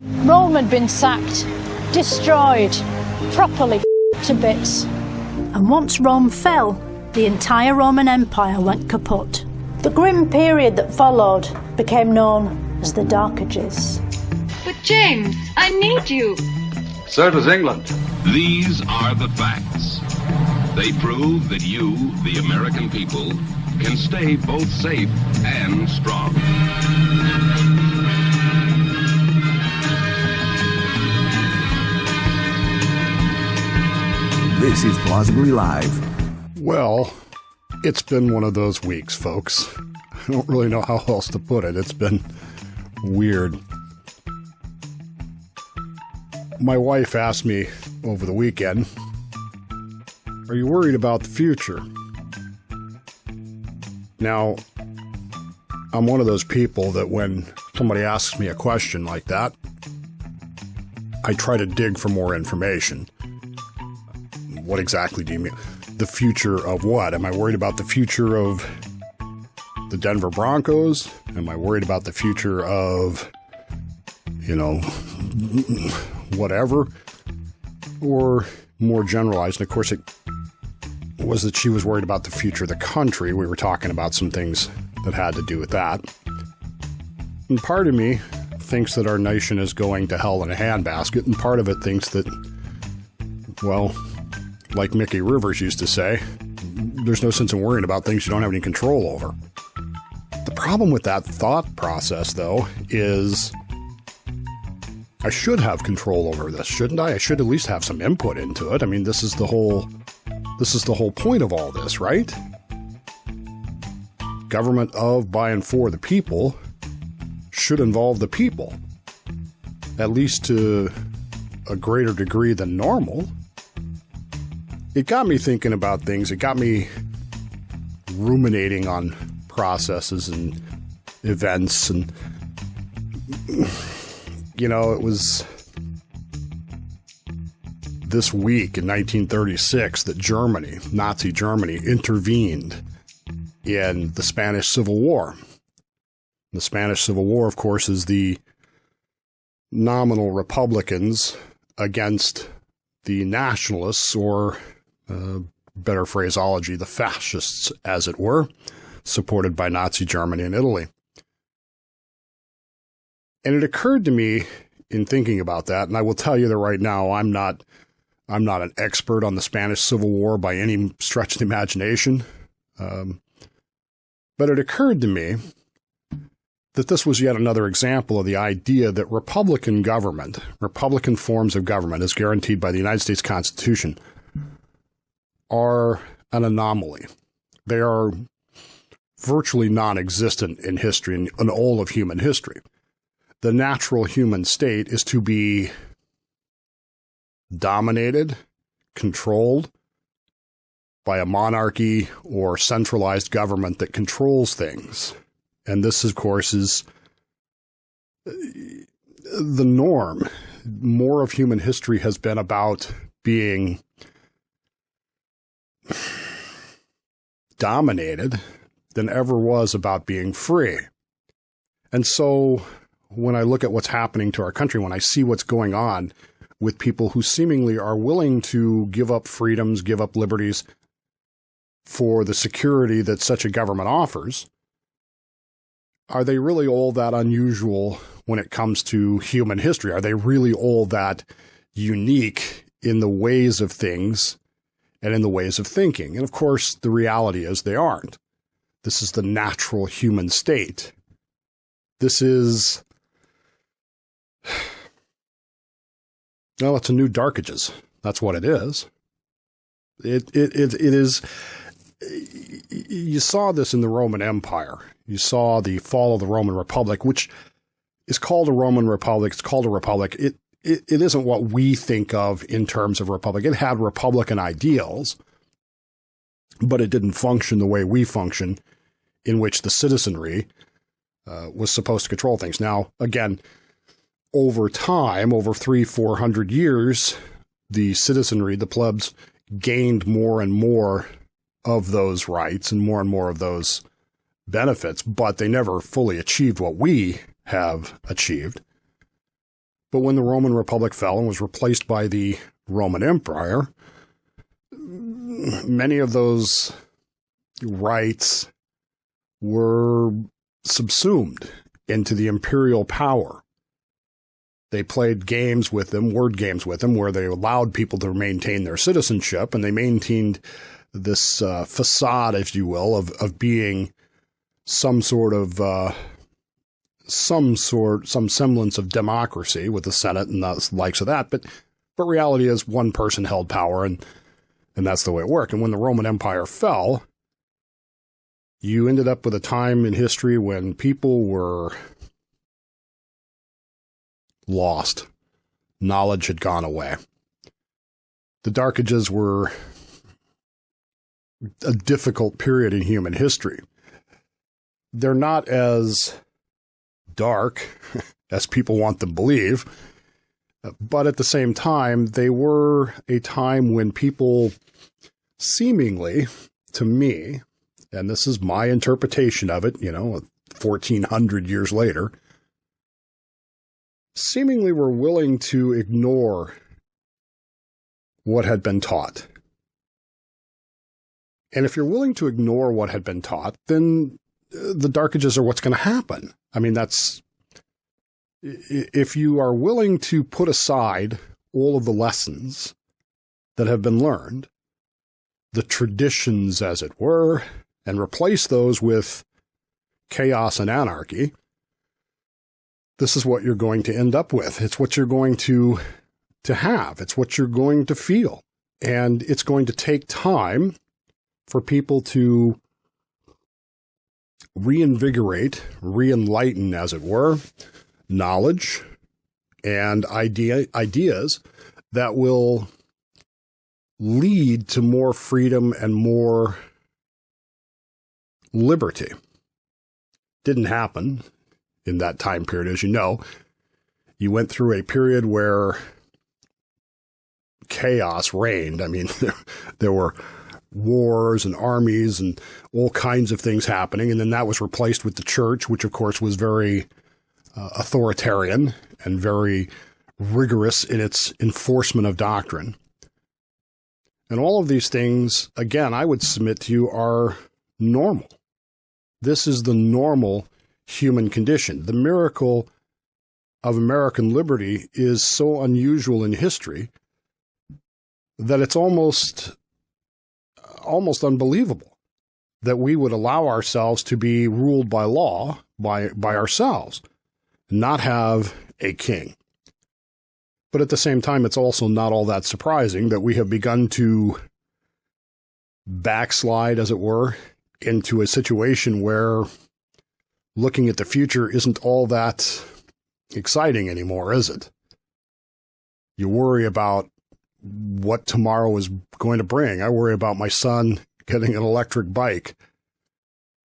Rome had been sacked, destroyed, properly to bits. And once Rome fell, the entire Roman Empire went kaput. The grim period that followed became known as the Darkages. But James, I need you. So does England. These are the facts. They prove that you, the American people, can stay both safe and strong. This is Plausibly Live. Well, it's been one of those weeks, folks. I don't really know how else to put it. It's been weird. My wife asked me over the weekend, "Are you worried about the future?" Now, I'm one of those people that when somebody asks me a question like that, I try to dig for more information. What exactly do you mean? The future of what? Am I worried about the future of the Denver Broncos? Am I worried about the future of, whatever? Or more generalized? And of course, it was that she was worried about the future of the country. We were talking about some things that had to do with that. And part of me thinks that our nation is going to hell in a handbasket, and part of it thinks that, well, like Mickey Rivers used to say, there's no sense in worrying about things you don't have any control over. The problem with that thought process, though, is I should have control over this, shouldn't I? I should at least have some input into it. I mean, this is the whole point of all this, right? Government of, by, and for the people should involve the people, at least to a greater degree than normal. It got me thinking about things. It got me ruminating on processes and events. And, it was this week in 1936 that Germany, Nazi Germany, intervened in the Spanish Civil War. The Spanish Civil War, of course, is the nominal Republicans against the nationalists, or better phraseology, the fascists, as it were, supported by Nazi Germany and Italy. And it occurred to me in thinking about that, and I will tell you that right now I'm not an expert on the Spanish Civil War by any stretch of the imagination, but it occurred to me that this was yet another example of the idea that Republican government, Republican forms of government, as guaranteed by the United States Constitution, are an anomaly. They are virtually non-existent in history, in all of human history. The natural human state is to be dominated, controlled by a monarchy or centralized government that controls things. And this, of course, is the norm. More of human history has been about being dominated than ever was about being free. And so when I look at what's happening to our country, when I see what's going on with people who seemingly are willing to give up freedoms, give up liberties for the security that such a government offers, are they really all that unusual when it comes to human history? Are they really all that unique in the ways of things and in the ways of thinking? And of course, the reality is they aren't. This is the natural human state. This is, well, it's a new Darkages. That's what it is. It is. You saw this in the Roman Empire. You saw the fall of the Roman Republic, which is called a Roman Republic. It's called a republic. It isn't what we think of in terms of republic. It had republican ideals, but it didn't function the way we function, in which the citizenry was supposed to control things. Now, again, over time, over 300-400 years, the citizenry, the plebs, gained more and more of those rights and more of those benefits, but they never fully achieved what we have achieved. But when the Roman Republic fell and was replaced by the Roman Empire, many of those rights were subsumed into the imperial power. They played games with them, word games with them, where they allowed people to maintain their citizenship, and they maintained this facade, if you will, of being some semblance of democracy with the Senate and the likes of that. But reality is one person held power, and that's the way it worked. And when the Roman Empire fell, you ended up with a time in history when people were lost. Knowledge had gone away. The Darkages were a difficult period in human history. They're not as dark as people want to believe, but at the same time, they were a time when people seemingly, to me, and this is my interpretation of it, 1,400 years later, seemingly were willing to ignore what had been taught. And if you're willing to ignore what had been taught, then the Darkages are what's going to happen. I mean, if you are willing to put aside all of the lessons that have been learned, the traditions, as it were, and replace those with chaos and anarchy, this is what you're going to end up with. It's what you're going to have. It's what you're going to feel. And it's going to take time for people to reinvigorate, re-enlighten, as it were, knowledge and ideas that will lead to more freedom and more liberty. Didn't happen in that time period, as you know. You went through a period where chaos reigned. I mean, there were wars and armies and all kinds of things happening, and then that was replaced with the church, which of course was very authoritarian and very rigorous in its enforcement of doctrine. And all of these things, again, I would submit to you, are normal. This is the normal human condition. The miracle of American liberty is so unusual in history that it's almost unbelievable that we would allow ourselves to be ruled by law, by ourselves, not have a king. But at the same time, it's also not all that surprising that we have begun to backslide, as it were, into a situation where looking at the future isn't all that exciting anymore, is it? You worry about what tomorrow is going to bring. I worry about my son getting an electric bike.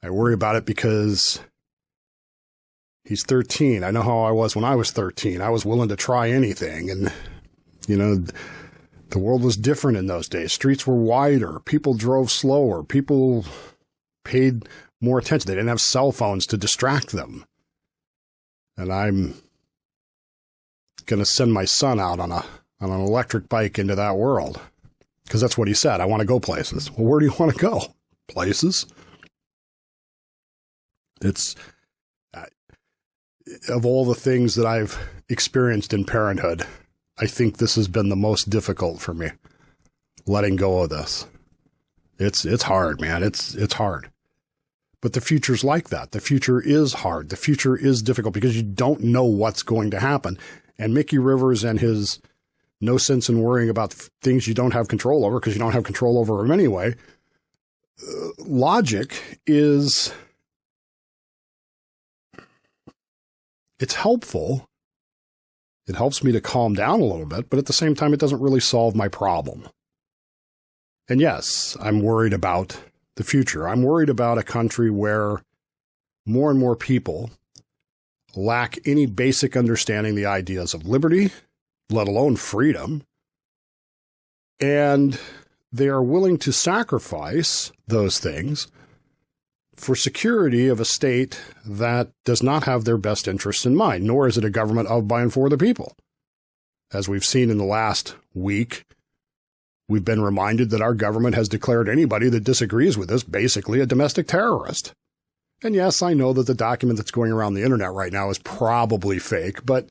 I worry about it because he's 13. I know how I was when I was 13. I was willing to try anything. And, the world was different in those days. Streets were wider. People drove slower. People paid more attention. They didn't have cell phones to distract them. And I'm going to send my son out on an electric bike into that world, because that's what he said. I want to go places. Well, where do you want to go? Places. It's of all the things that I've experienced in parenthood, I think this has been the most difficult for me, letting go of this. It's hard, man. It's hard. But the future's like that. The future is hard. The future is difficult because you don't know what's going to happen. And Mickey Rivers and his no sense in worrying about things you don't have control over, because you don't have control over them anyway. Logic is, it's helpful. It helps me to calm down a little bit, but at the same time, it doesn't really solve my problem. And yes, I'm worried about the future. I'm worried about a country where more and more people lack any basic understanding of the ideas of liberty, let alone freedom, and they are willing to sacrifice those things for security of a state that does not have their best interests in mind, nor is it a government of, by, and for the people. As we've seen in the last week, we've been reminded that our government has declared anybody that disagrees with us basically a domestic terrorist. And yes, I know that the document that's going around the internet right now is probably fake, but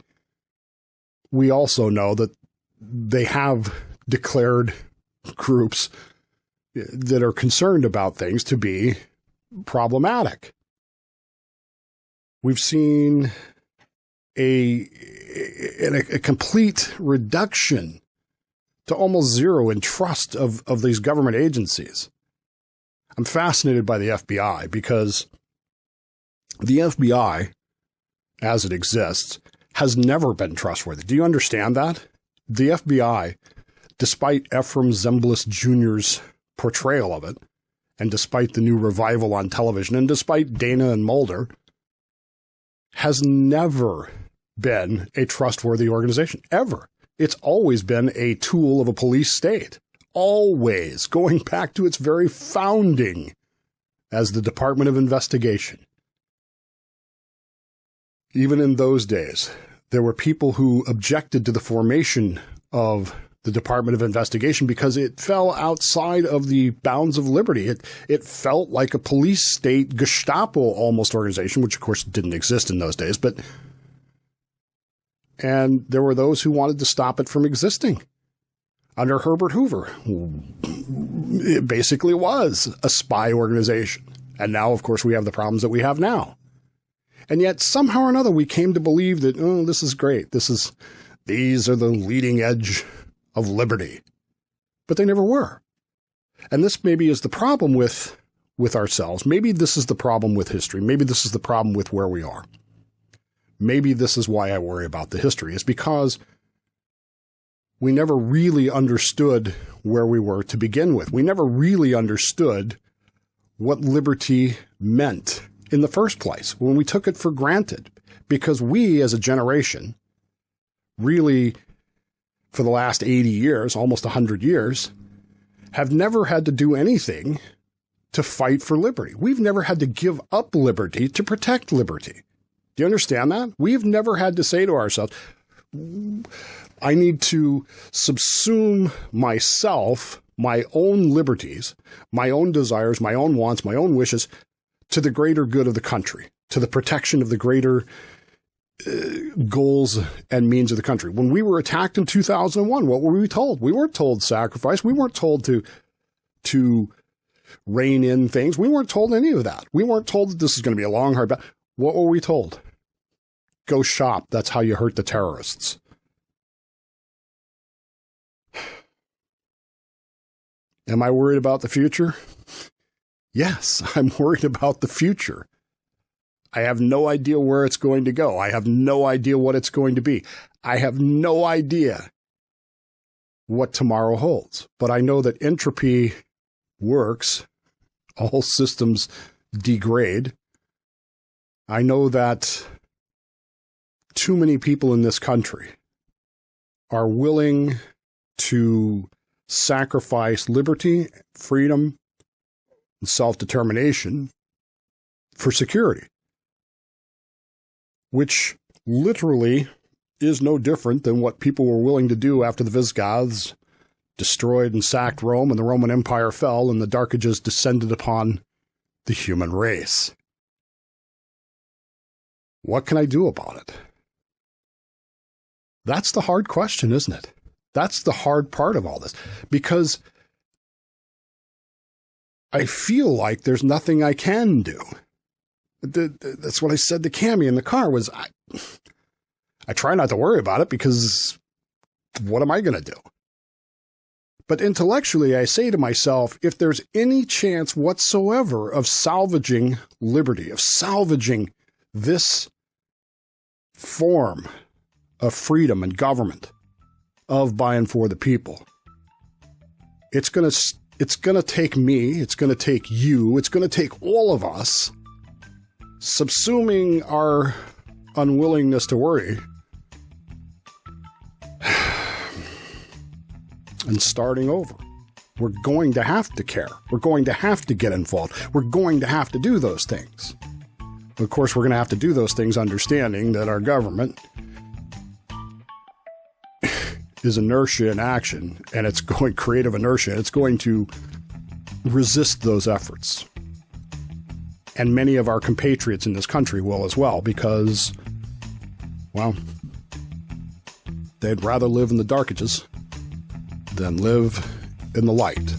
we also know that they have declared groups that are concerned about things to be problematic. We've seen a complete reduction to almost zero in trust of these government agencies. I'm fascinated by the FBI because the FBI, as it exists, has never been trustworthy. Do you understand that? The FBI, despite Ephraim Zimbalist Jr.'s portrayal of it, and despite the new revival on television, and despite Dana and Mulder, has never been a trustworthy organization, ever. It's always been a tool of a police state, always, going back to its very founding as the Department of Investigation. Even in those days, there were people who objected to the formation of the Department of Investigation because it fell outside of the bounds of liberty. It felt like a police state Gestapo almost organization, which of course didn't exist in those days, and there were those who wanted to stop it from existing. Under Herbert Hoover, it basically was a spy organization. And now, of course, we have the problems that we have now. And yet, somehow or another, we came to believe that, oh, this is great. These are the leading edge of liberty. But they never were. And this maybe is the problem with ourselves. Maybe this is the problem with history. Maybe this is the problem with where we are. Maybe this is why I worry about the history. It's because we never really understood where we were to begin with. We never really understood what liberty meant in the first place when we took it for granted. Because we, as a generation, really, for the last 80 years, almost 100 years, have never had to do anything to fight for liberty. We've never had to give up liberty to protect liberty. Do you understand that? We've never had to say to ourselves, I need to subsume myself, my own liberties, my own desires, my own wants, my own wishes, to the greater good of the country, to the protection of the greater goals and means of the country. When we were attacked in 2001, what were we told? We weren't told sacrifice. We weren't told to rein in things. We weren't told any of that. We weren't told that this is going to be a long, hard battle. What were we told? Go shop. That's how you hurt the terrorists. Am I worried about the future? Yes, I'm worried about the future. I have no idea where it's going to go. I have no idea what it's going to be. I have no idea what tomorrow holds. But I know that entropy works. All systems degrade. I know that too many people in this country are willing to sacrifice liberty, freedom, and self-determination for security, which literally is no different than what people were willing to do after the Visigoths destroyed and sacked Rome and the Roman Empire fell and the Darkages descended upon the human race. What can I do about it? That's the hard question, isn't it? That's the hard part of all this, because I feel like there's nothing I can do. That's what I said to Cami in the car was, I try not to worry about it because what am I going to do? But intellectually, I say to myself, if there's any chance whatsoever of salvaging liberty, of salvaging this form of freedom and government, of by and for the people, it's going to take me, it's going to take you, it's going to take all of us subsuming our unwillingness to worry and starting over. We're going to have to care. We're going to have to get involved. We're going to have to do those things. Of course, we're going to have to do those things understanding that our government is inertia in action, and it's going creative inertia. It's going to resist those efforts. And many of our compatriots in this country will as well, because, well, they'd rather live in the Darkages than live in the light.